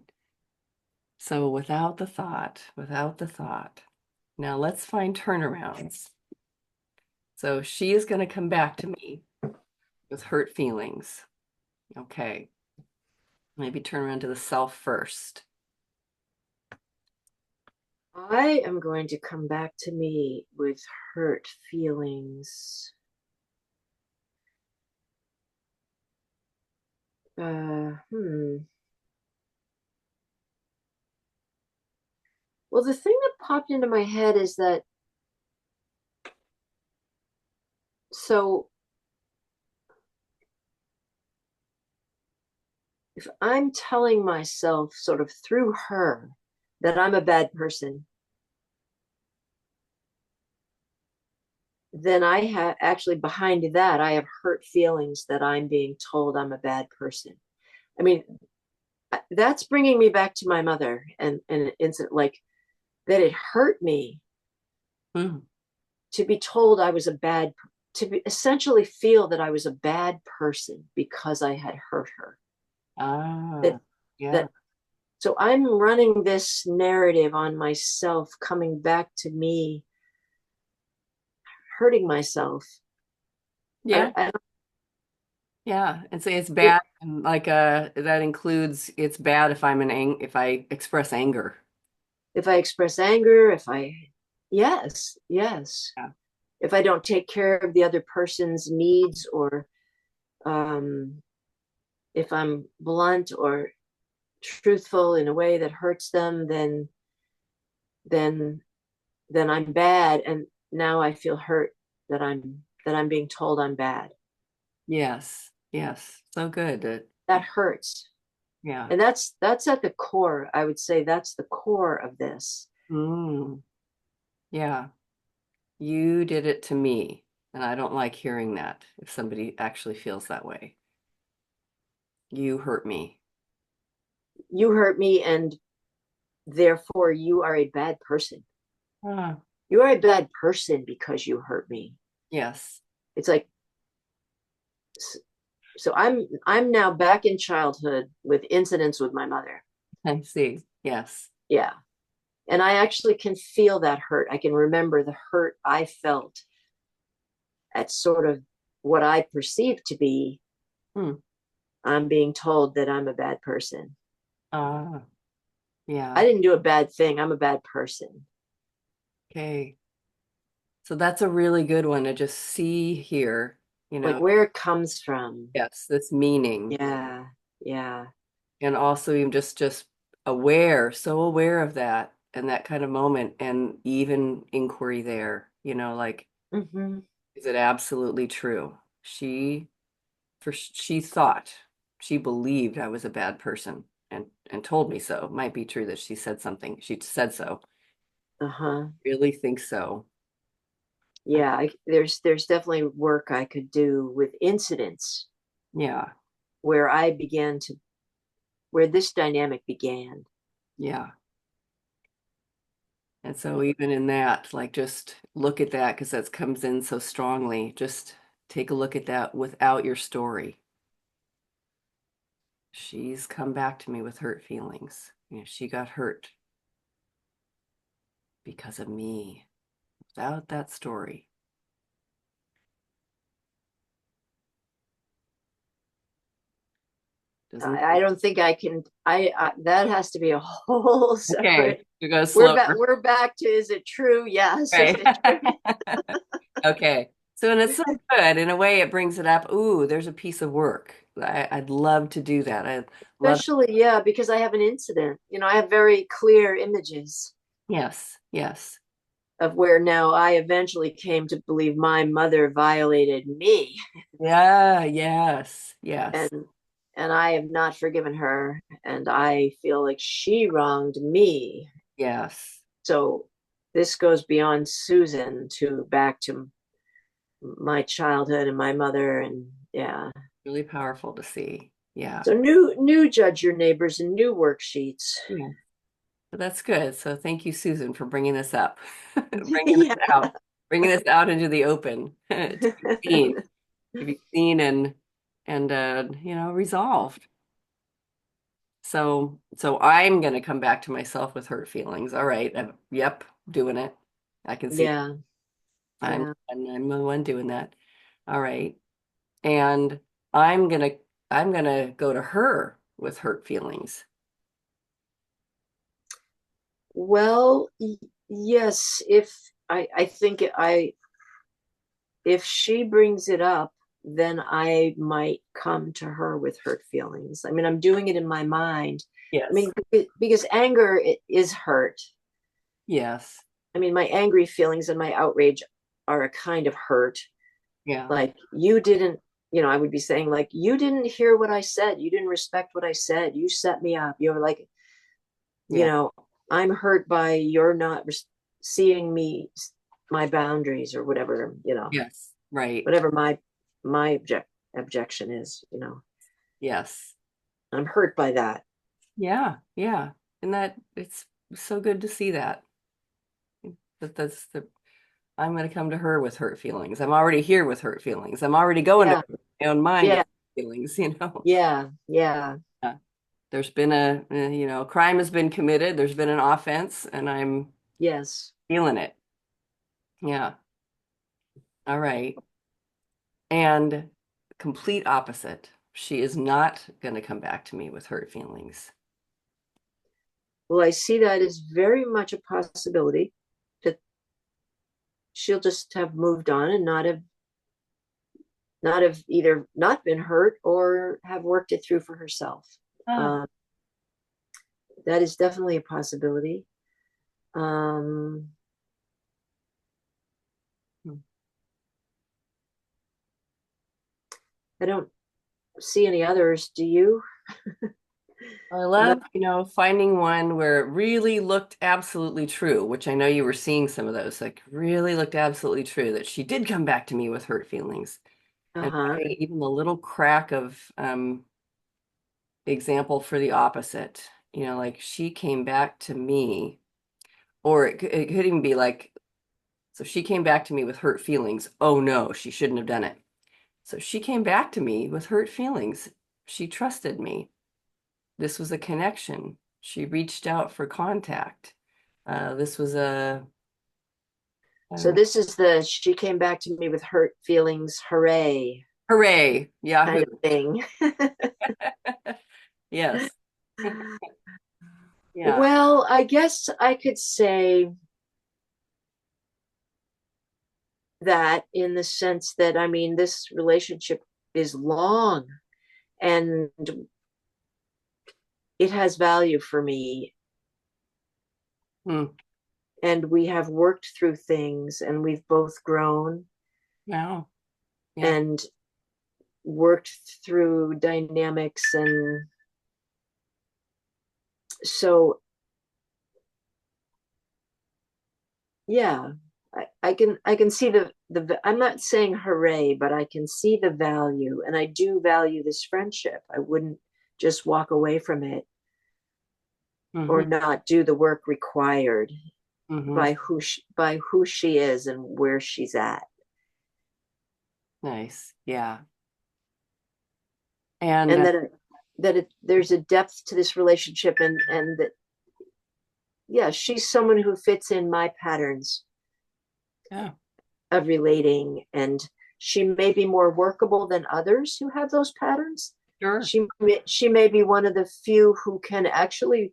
So without the thought. Now let's find turnarounds. So she is going to come back to me with hurt feelings. Okay. Maybe turn around to the self first. I am going to come back to me with hurt feelings. Hmm. Well, the thing that popped into my head is that so if I'm telling myself sort of through her that I'm a bad person, then I have actually behind that, I have hurt feelings that I'm being told I'm a bad person. I mean, that's bringing me back to my mother and an incident like that. It hurt me Hmm. to be told I was a bad, essentially feel that I was a bad person because I had hurt her. Ah, That yeah. that so I'm running this narrative on myself, coming back to me, hurting myself. Yeah. I Yeah. And say it's it, bad. And like that includes it's bad if if I express anger. if I express anger, yes, yes, Yeah. if I don't take care of the other person's needs, or um, if I'm blunt or truthful in a way that hurts them, then then I'm bad, and now I feel hurt that I'm being told I'm bad. Yes. Yes. So good. That hurts, Yeah. and that's at the core. I would say that's the core of this. Mm, yeah. You did it to me. And I don't like hearing that if somebody actually feels that way. You hurt me. You hurt me, and therefore you are a bad person. Ah, You are a bad person because you hurt me. yes. It's like, so I'm now back in childhood with incidents with my mother. I see. Yes. Yeah. And I actually can feel that hurt. I can remember the hurt I felt at sort of what I perceive to be Hmm. I'm being told that I'm a bad person. Ah, I yeah. didn't do a bad thing. I'm a bad person. Okay. So that's a really good one to just see here, Like where it comes from. yes, this meaning. Yeah. Yeah. And also even just aware, so aware of that and that kind of moment and even inquiry there, like Mm-hmm. Is it absolutely true? She thought, she believed I was a bad person and told me so. It might be true that she said something. She said so. Uh-huh. Really think so. Yeah, there's definitely work I could do with incidents Yeah, where where this dynamic began. yeah. And so even in that, like just look at that because that comes in so strongly. Just take a look at that without your story. She's come back to me with hurt feelings. You know, she got hurt because of me without that story. Doesn't I don't think I can. I that has to be a whole okay. separate. We go slower. We're back to is it true? Yes. Is Okay. it true? Okay. So, and it's so good. In a way, it brings it up. Ooh, there's a piece of work. I'd love to do that. I'd love, Especially, yeah, because I have an incident. I have very clear images yes, yes. of where now I eventually came to believe my mother violated me, Yeah, yes, yes, and I have not forgiven her, and I feel like she wronged me. yes. So this goes beyond Susan to back to my childhood and my mother, and yeah. Really powerful to see. Yeah. So new judge your neighbors and new worksheets. Yeah. But that's good. So thank you, Susan, for bringing this up, Yeah. bringing this out into the open to be seen and resolved. So I'm gonna come back to myself with hurt feelings. All right. Yep, doing it. I can see Yeah. I'm Yeah. I'm the one doing that. All right. And I'm gonna I'm gonna go to her with hurt feelings. Well, yes, if I think if she brings it up, then I might come to her with hurt feelings. I mean, I'm doing it in my mind. I Yes. mean, because anger is hurt. Yes. I mean, my angry feelings and my outrage are a kind of hurt. Yeah. Like, you didn't, I would be saying, like, you didn't hear what I said. You didn't respect what I said. You set me up. You're like, you Yeah. know, I'm hurt by your not seeing me, my boundaries or whatever, Yes. Right. whatever my objection is, Yes. I'm hurt by that. Yeah. Yeah. And that it's so good to see that. That's the I'm gonna come to her with hurt feelings. I'm already here with hurt feelings. I'm already going to Yeah. my own mind Yeah. with feelings. Yeah. Yeah. Yeah. There's been a crime has been committed. There's been an offense, and I'm Yes. feeling it. Yeah. All right. And complete opposite. She is not going to come back to me with hurt feelings. Well, I see that as very much a possibility that she'll just have moved on and not have either not been hurt or have worked it through for herself. Ah. Um, that is definitely a possibility. Um, I don't see any others. Do you? I love, finding one where it really looked absolutely true, which I know you were seeing some of those, like really looked absolutely true that she did come back to me with hurt feelings. And Uh-huh. even the little crack of example for the opposite, like she came back to me, or it could even be like, so she came back to me with hurt feelings. Oh no, she shouldn't have done it. So she came back to me with hurt feelings. She trusted me. This was a connection. She reached out for contact. This was So this is she came back to me with hurt feelings, hooray, hooray, kind Yahoo. of thing. Yes. Yeah. Well, I guess I could say that in the sense that, I mean, this relationship is long and it has value for me. Hmm. and we have worked through things, and we've both grown Wow. Yeah. and worked through dynamics. And so, yeah, I can see I'm not saying hooray, but I can see the value, and I do value this friendship. I wouldn't just walk away from it or Mm-hmm. not do the work required Mm-hmm. by who she is and where she's at. Nice. Yeah. And And there's a depth to this relationship, and that, yeah, she's someone who fits in my patterns yeah, of relating, and she may be more workable than others who have those patterns. sure. She may be one of the few who can actually,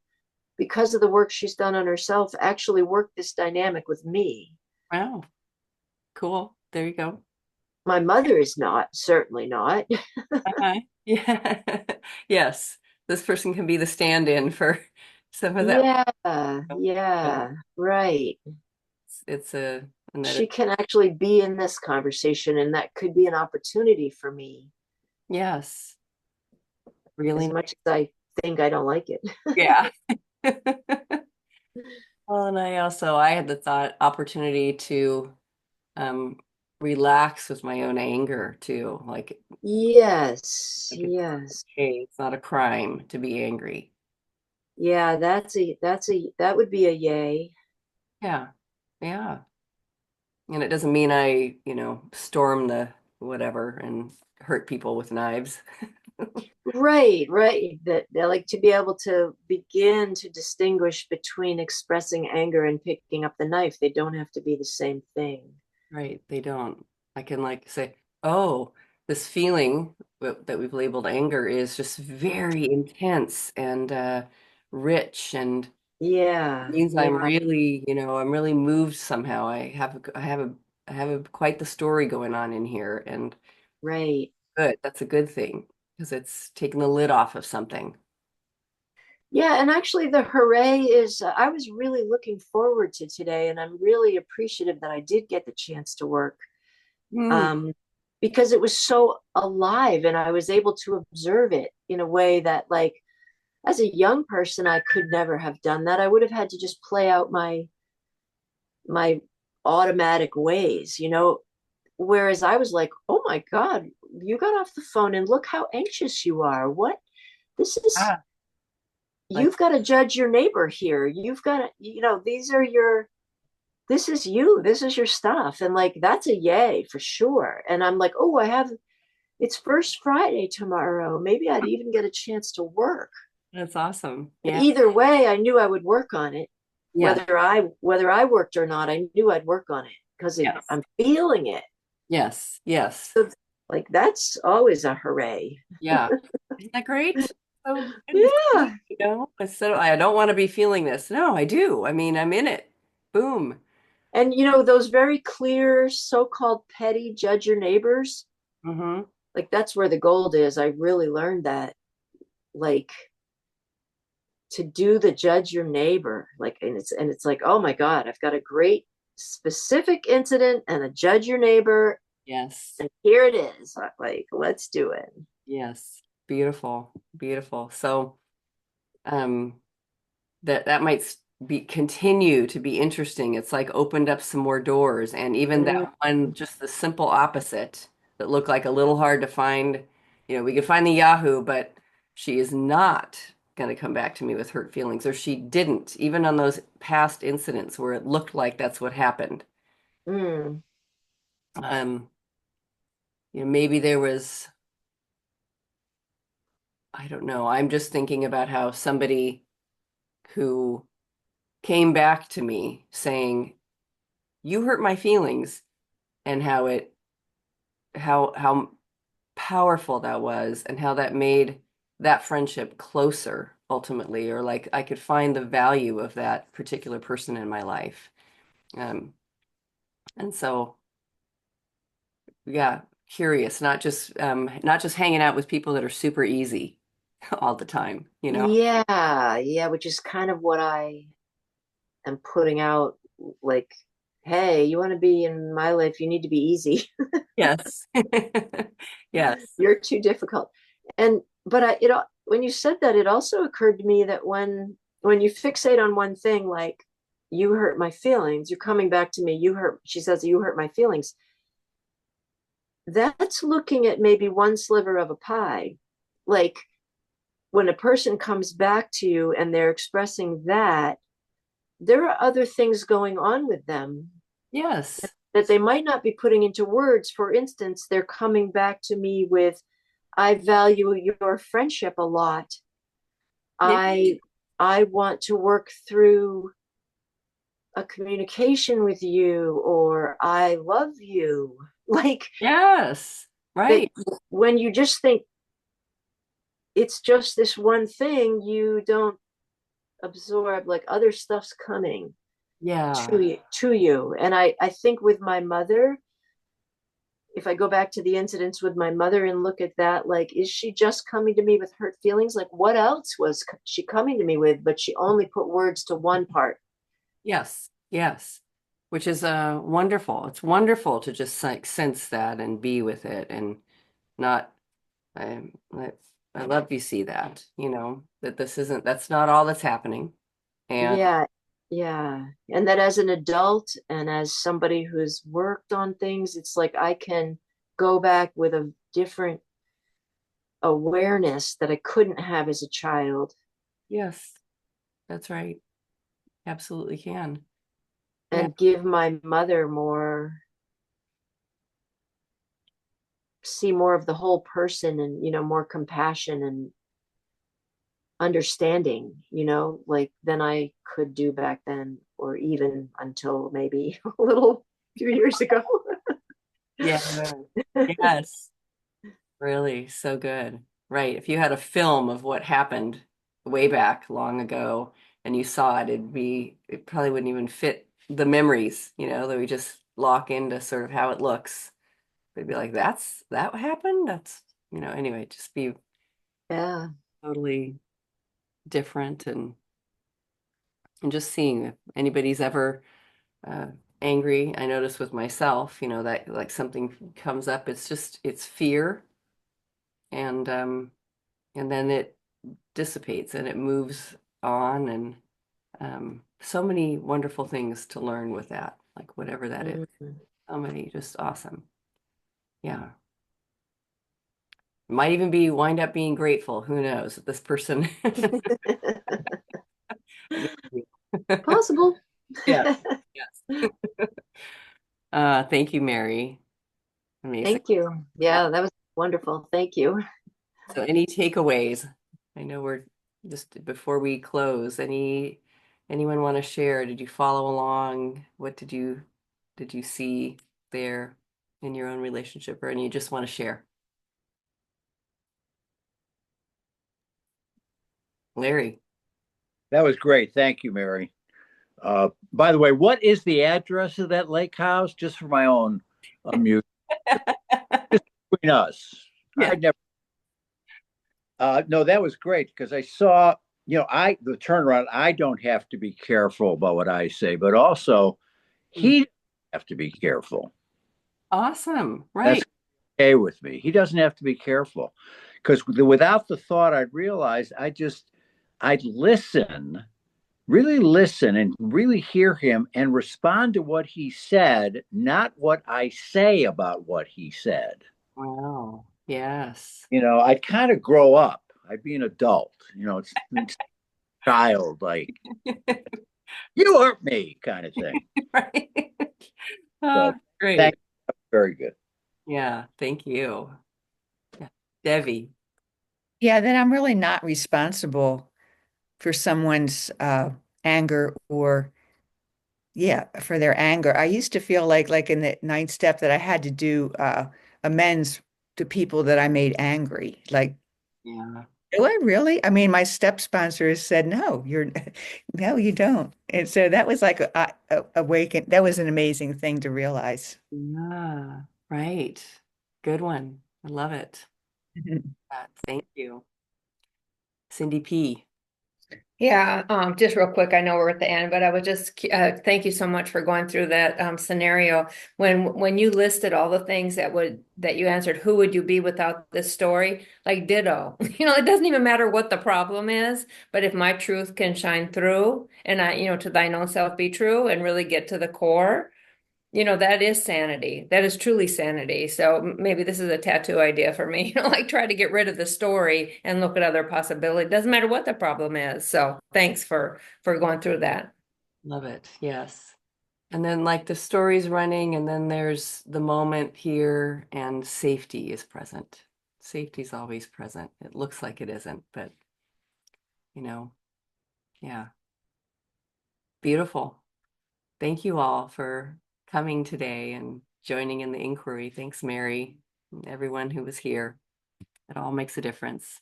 because of the work she's done on herself, actually work this dynamic with me. Wow. Cool. There you go. My mother is not, certainly not. Uh-huh. Yeah. Yes. This person can be the stand-in for some of that. Yeah, Yeah. yeah, right. It's a and that She it, can actually be in this conversation, and that could be an opportunity for me, yes. as Really. much as I think I don't like it. Yeah. Well, and I had the thought opportunity to um relax with my own anger too. Yes, Like it's yes. okay, it's not a crime to be angry. Yeah, that would be a yay. Yeah. Yeah. And it doesn't mean I, storm the whatever and hurt people with knives. Right, right. That they like to be able to begin to distinguish between expressing anger and picking up the knife. They don't have to be the same thing. Right. They don't. I can say, oh, this feeling that we've labeled anger is just very intense and rich and Yeah, means yeah, I'm really moved somehow. I have quite the story going on in here and right. good. That's a good thing because it's taking the lid off of something. Yeah, and actually, the hooray is, I was really looking forward to today, and I'm really appreciative that I did get the chance to work, Mm, um, because it was so alive, and I was able to observe it in a way that, like, as a young person, I could never have done that. I would have had to just play out my automatic ways. Whereas I was like, oh my God, you got off the phone and look how anxious you are. What? This is ah, like, You've got to judge your neighbor here. You've got to, this is you, this is your stuff. And like, that's a yay for sure. And I'm like, oh, it's first Friday tomorrow. Maybe I'd even get a chance to work. that's awesome. But Yeah. either way, I knew I would work on it. Yes. Whether I worked or not, I knew I'd work on it because Yes. I'm feeling it. Yes. Yes. So, like, that's always a hooray. Yeah. Isn't that great? So good to Yeah. see, instead of I don't want to be feeling this. No, I do. I mean, I'm in it. Boom. And those very clear so-called petty judge your neighbors, Mm-hmm. like, that's where the gold is. I really learned that, like, to do the judge your neighbor, like, and it's like, oh my God, I've got a great specific incident and a judge your neighbor, Yes. and here it is. Like, let's do it. Yes. Beautiful. Beautiful. So, um, that might be continue to be interesting. It's like opened up some more doors, and even Mm, that one, just the simple opposite that looked like a little hard to find. We could find the Yahoo, but she is not going to come back to me with hurt feelings, or she didn't, even on those past incidents where it looked like that's what happened. mm, Um, maybe there was, I don't know. I'm just thinking about how somebody who came back to me saying, "You hurt my feelings," and how powerful that was and how that made that friendship closer ultimately, or like I could find the value of that particular person in my life. Um, and so yeah, curious, not just hanging out with people that are super easy all the time. yeah, yeah, which is kind of what I am putting out like, hey, you want to be in my life, you need to be easy. Yes. Yes. You're too difficult. And but when you said that, it also occurred to me that when you fixate on one thing, like you hurt my feelings, you're coming back to me, she says, you hurt my feelings. That's looking at maybe one sliver of a pie. Like when a person comes back to you and they're expressing that, there are other things going on with them Yes. that they might not be putting into words. For instance, they're coming back to me with, I value your friendship a lot. Yeah. I want to work through a communication with you, or I love you. Like Yes. that Right. when you just think it's just this one thing, you don't absorb like other stuff's coming Yeah. to you. And I think with my mother, if I go back to the incidents with my mother and look at that, like, is she just coming to me with hurt feelings? Like, what else was she coming to me with? But she only put words to one part. Yes. Yes. Which is wonderful. It's wonderful to just like sense that and be with it and not I I love you see that, that that's not all that's happening. And Yeah, yeah. And that as an adult and as somebody who's worked on things, it's like I can go back with a different awareness that I couldn't have as a child, yes, that's right. Absolutely can. Yeah. and give my mother more, see more of the whole person, and more compassion and understanding, like than I could do back then, or even until maybe a little few years ago. Yeah. Yes. Really, so good. Right. If you had a film of what happened way back long ago and you saw it, it probably wouldn't even fit the memories, that we just lock into sort of how it looks. It'd be like, that what happened? Anyway, just be Yeah. totally different and just seeing if anybody's ever uh, angry. I notice with myself, that like something comes up, it's fear and then it dissipates and it moves on and so many wonderful things to learn with that, like whatever that is. Mhm. So many, just awesome. Yeah. Might even be wind up being grateful. Who knows? This person. Possible. Yes. Yes. Thank you, Mary. Amazing. Thank you. Yeah. Yeah, that was wonderful. Thank you. So any takeaways? I know we're just before we close, anyone want to share? Did you follow along? What did you see there in your own relationship or any you just want to share? Larry. That was great. Thank you, Mary. By the way, what is the address of that lake house? Just for my own amusement, between us. Yeah. I never. No, that was great because I saw, the turnaround. I don't have to be careful about what I say, but also Mm. he have to be careful. Awesome. That's Right. okay with me. He doesn't have to be careful because without the thought, I'd realize I'd listen, really listen and really hear him and respond to what he said, not what I say about what he said. Wow. Yes. I'd kind of grow up. I'd be an adult. It's child, like, you hurt me kind of thing. Right. So Great. thank you. Very good. Yeah. Thank you. Yeah. Devi. Yeah, then I'm really not responsible for someone's anger or yeah, for their anger. I used to feel like in the ninth step that I had to do amends to people that I made angry. Like, Yeah. do I really? I mean, my step sponsor said, no, no, you don't. And so that was like awaken. That was an amazing thing to realize. Yeah. Right. Good one. I love it. Thank you. Cindy P. Yeah, just real quick, I know we're at the end, but I was just thank you so much for going through that scenario. When you listed all the things that you answered, who would you be without this story? Like ditto. You know, it doesn't even matter what the problem is, but if my truth can shine through and to thine own self be true and really get to the core, that is sanity. That is truly sanity. So maybe this is a tattoo idea for me. Like try to get rid of the story and look at other possibilities. Doesn't matter what the problem is. So thanks for going through that. Love it. Yes. And then like the story's running, and then there's the moment here, and safety is present. Safety's always present. It looks like it isn't, but you know, yeah. Beautiful. Thank you all for coming today and joining in the inquiry. Thanks, Mary, and everyone who was here. It all makes a difference.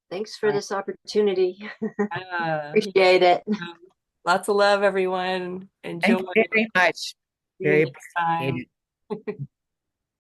Thanks for this opportunity. Yeah. Appreciate it. Lots of love, everyone. Enjoy. Thank you very much. See you Very next time. appreciated.